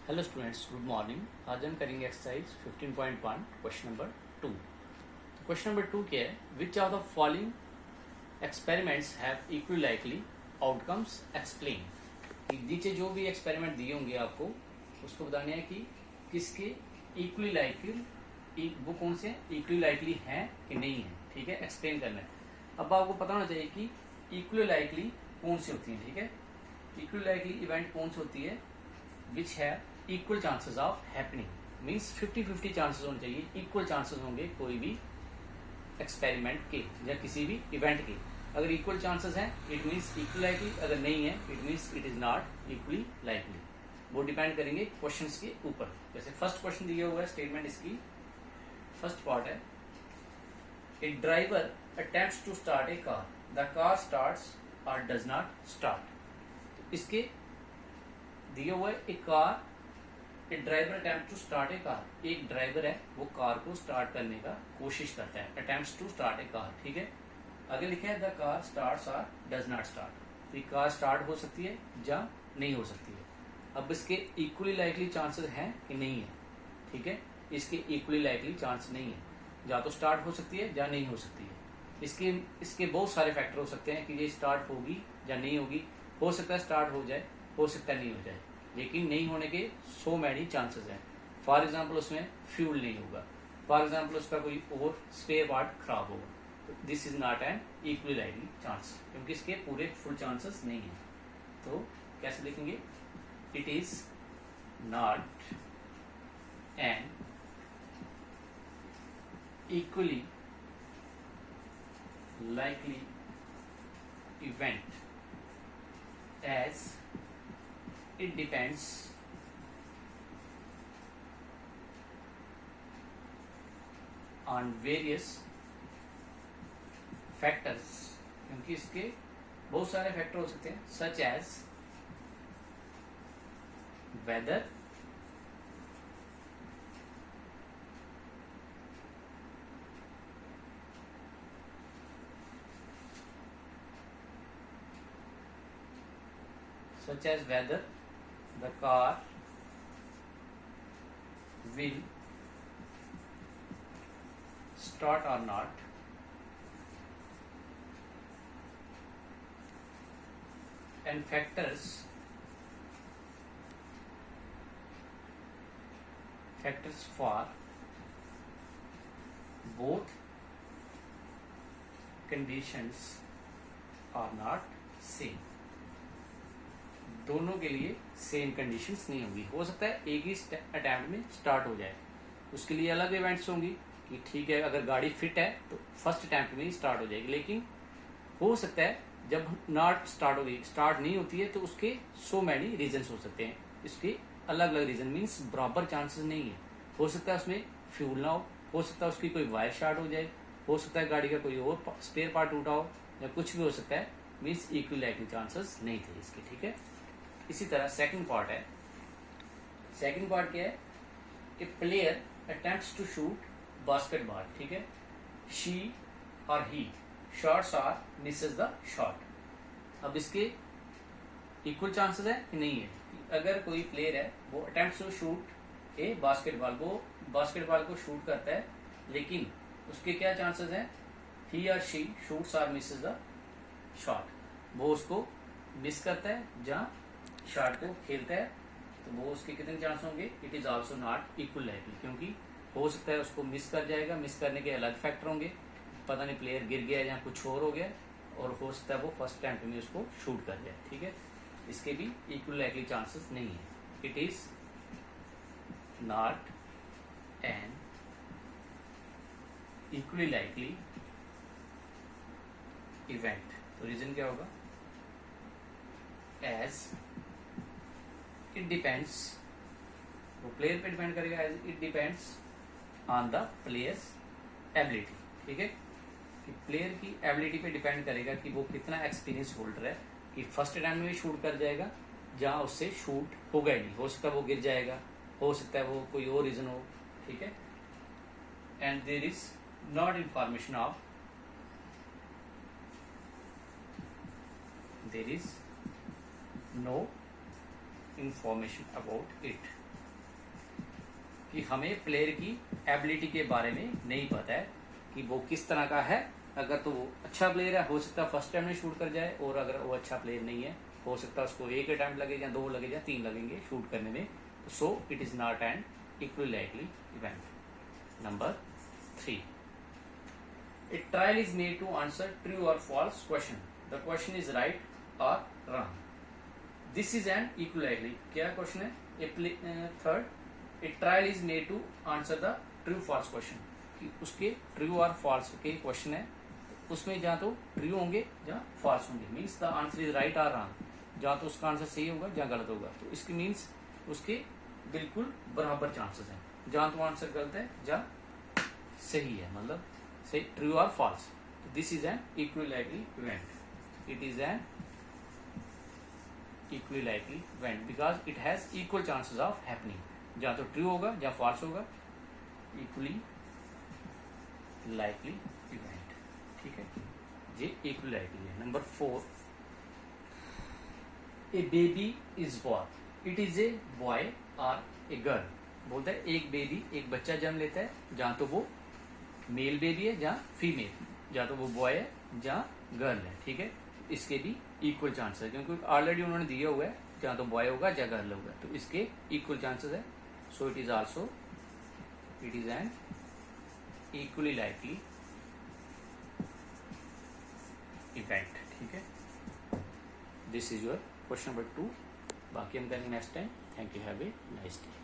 Hello students, good morning. आज हम करेंगे exercise 15.1 question number 2। Question number 2 क्या है? Which of the following experiments have equally likely outcomes explain. नीचे जो भी एक्सपेरिमेंट दिए होंगे आपको उसको बताने हैं कि किसके इक्वली लाइकली, वो कौन से इक्वली लाइकली हैं कि नहीं है। ठीक है, एक्सप्लेन करना है। अब आपको पता होना चाहिए कि इक्वली लाइकली कौन सी होती है। ठीक है, इक्वली लाइकली इवेंट कौन सी होती है? विच है equal chances of happening. Means 50-50 chances होने चाहिए, इक्वल चांसेस होंगे कोई भी एक्सपेरिमेंट के या किसी भी इवेंट के। अगर इक्वल चांसेस हैं इट मीन्स इक्वल लाइकली, अगर नहीं है it means it is not equally likely. वो डिपेंड करेंगे क्वेश्चंस के ऊपर। जैसे फर्स्ट क्वेश्चन दिया हुआ है, स्टेटमेंट इसकी फर्स्ट पार्ट है, a driver attempts to start a car, the car starts और डज नॉट स्टार्ट। इसके दिया हुआ है एक कार, एक driver attempt to start a car. एक ड्राइवर है वो कार को स्टार्ट करने का कोशिश करता है, attempts to start a car. ठीक है, आगे लिखा है द कार स्टार्ट्स और डज नॉट स्टार्ट। तो ये कार स्टार्ट हो सकती है या नहीं हो सकती है। अब इसके इक्वली लाइकली चांसेस हैं कि नहीं है। ठीक है, इसके इक्वली लाइकली चांस नहीं है, या तो स्टार्ट हो सकती है या नहीं हो सकती है। इसके बहुत सारे फैक्टर हो सकते हैं कि ये स्टार्ट होगी या नहीं होगी। हो सकता है स्टार्ट हो जाए, हो सकता है नहीं हो जाए, लेकिन नहीं होने के सो मैनी चांसेस हैं। फॉर एग्जाम्पल उसमें फ्यूल नहीं होगा, फॉर एग्जाम्पल उसका कोई और स्पेयर पार्ट खराब होगा। तो this is not an equally likely chance, क्योंकि इसके पूरे फुल चांसेस नहीं है। तो कैसे लिखेंगे? It is not an equally likely event as it depends on various factors, क्योंकि इसके बहुत सारे फैक्टर हो सकते हैं, such as weather, the car will start or not, and factors for both conditions are not same। दोनों के लिए सेम कंडीशंस नहीं होंगी। हो सकता है एक ही अटेम्प्ट में स्टार्ट हो जाए, उसके लिए अलग इवेंट्स होंगी कि ठीक है अगर गाड़ी फिट है तो फर्स्ट अटेम्प्ट में ही स्टार्ट हो जाएगी। लेकिन हो सकता है जब नॉट स्टार्ट होगी, स्टार्ट नहीं होती है, तो उसके सो मैनी रीजंस हो सकते हैं। इसके अलग अलग रीजन मीन्स बराबर चांसेस नहीं है। हो सकता है उसमें फ्यूल ना हो सकता है उसकी कोई वायर शॉर्ट हो जाए, हो सकता है गाड़ी का कोई और स्पेयर पार्ट टूटा हो, या कुछ भी हो सकता है। मीन्स इक्वल लाइकली चांसेस नहीं थे इसके। ठीक है, इसी तरह सेकंड पार्ट है। सेकंड पार्ट क्या है? A player attempts to shoot basketball. ठीक है, शी और ही शॉट्स और मिसेस द शॉट। अब इसके इक्वल चांसेस है कि नहीं है? अगर कोई प्लेयर है वो attempts to shoot a basketball, वो बास्केटबॉल को शूट करता है, लेकिन उसके क्या चांसेस हैं? ही और शी शूट्स और मिसेस द शॉट। वो उसको मिस करता है या शॉट को खेलता है, तो वो उसके कितने चांस होंगे? It is also not equal likely, क्योंकि हो सकता है उसको मिस कर जाएगा। मिस करने के अलग फैक्टर होंगे, पता नहीं प्लेयर गिर गया या कुछ और हो गया, और हो सकता है वो फर्स्ट अटेम्प्ट में उसको शूट कर जाए। ठीक है, इसके भी इक्वल लाइकली चांसेस नहीं है। It is not an equally likely event. तो रीजन क्या होगा? एज इट डिपेंड्स, वो प्लेयर पे डिपेंड करेगा। As it depends on the player's ability. ठीक है, कि प्लेयर की एबिलिटी पे डिपेंड करेगा कि वो कितना एक्सपीरियंस होल्डर है, कि फर्स्ट अटेम्प्ट में भी शूट कर जाएगा जहाँ उससे शूट होगा ही नहीं। हो सकता है वो गिर जाएगा, हो सकता है वो कोई और रीजन हो। ठीक है, and there is not information of, there is no information about it। कि हमें प्लेयर की एबिलिटी के बारे में नहीं पता है कि वो किस तरह का है। अगर तो वो अच्छा प्लेयर है, हो सकता है फर्स्ट टाइम में शूट कर जाए, और अगर वो अच्छा प्लेयर नहीं है, हो सकता है उसको एक अटैम्प्ट लगे या 2 लगे या 3 लगेंगे शूट करने में। So it is not an equally likely event. Number 3, a trial is made to answer true or false question. The question is right or wrong. This is an equally likely. क्या question है? Third, a trial is made to answer the true false question. कि उसके true और false के question है, उसमें जहाँ तो ट्रू होंगे जहाँ फॉल्स होंगे, means the answer is right और रॉन्ग। जहाँ तो उसका आंसर सही होगा जहाँ गलत होगा, तो इसके मीन्स उसके बिल्कुल बराबर चांसेस हैं। जहाँ तो आंसर गलत है जहाँ सही है, मतलब say true or false. This is an equally likely event. It is an equally likely event because it has equal chances of happening. जहाँ तो true होगा जहाँ false होगा, equally likely event. ठीक है, ये equally likely है। Number 4, a baby is born. It is a boy or a girl. बोलता है एक बेबी, एक बच्चा जन्म लेता है, जहाँ तो वो मेल बेबी है जहाँ फीमेल, जहाँ तो वो बॉय है जहाँ गर्ल है। ठीक है, इसके भी इक्वल चांसेस है क्योंकि ऑलरेडी उन्होंने दिया हुआ है जहाँ तो बॉय होगा जहाँ गर्ल होगा, तो इसके इक्वल चांसेस है। So it is also it is an equally likely event. ठीक है, this is your question number 2। बाकी हम करेंगे next time. Thank you, have a nice day.